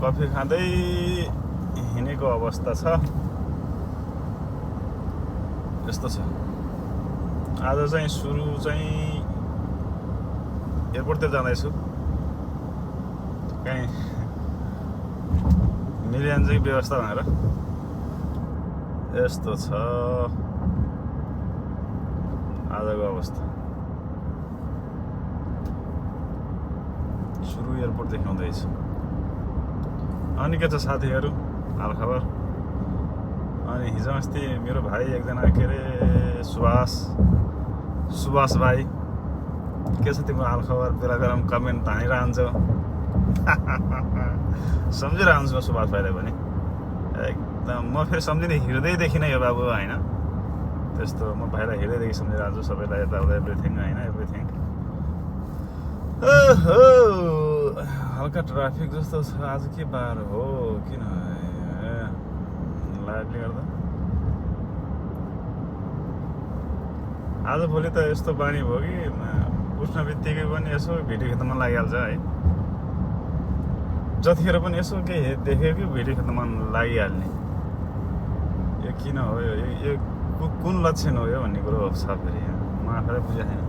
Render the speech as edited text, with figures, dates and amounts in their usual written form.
Coffee खाँदै हिँडेको अवस्था छ। यस्तो छ। आज चाहिँ सुरु चाहिँ एयरपोर्टतिर जाँदैछु। कहीँ मिलियन चाहिँ व्यवस्था भनेर यस्तो छ आजको अवस्था। सुरु एयरपोर्ट देखाउँदैछ। अनि के छ साथीहरू हालखबर? अनि हिजो अस्ति मेरो भाइ एकजना के अरे सुभाष भाइ के छ तिम्रो हालखबर? बेला बेलामा कमेन्ट हानिरहन्छ। सम्झिरहन्छु म सुभाष भाइलाई पनि एकदम। म फेरि सम्झिने हृदयदेखि नै हो बाबु होइन त्यस्तो। म भाइलाई हृदयदेखि सम्झिरहन्छु सबैलाई यताउता एभ्रिथिङ होइन एभ्रिथिङ। हल्का ट्राफिक जस्तो छ। आज के बार हो किन लाइटले गर्दा? आज भोलि त यस्तो बानी भयो कि उठ्न बित्तिकै पनि यसो भिडियो खेल्न मन लागिहाल्छ है। जतिखेर पनि यसो केही देख्यो कि भिडियो खेल्न मन लागिहाल्ने। यो किन हो? यो कुन लक्षण हो यो भन्ने कुरो छ फेरि। म आफैलाई बुझेको छैन।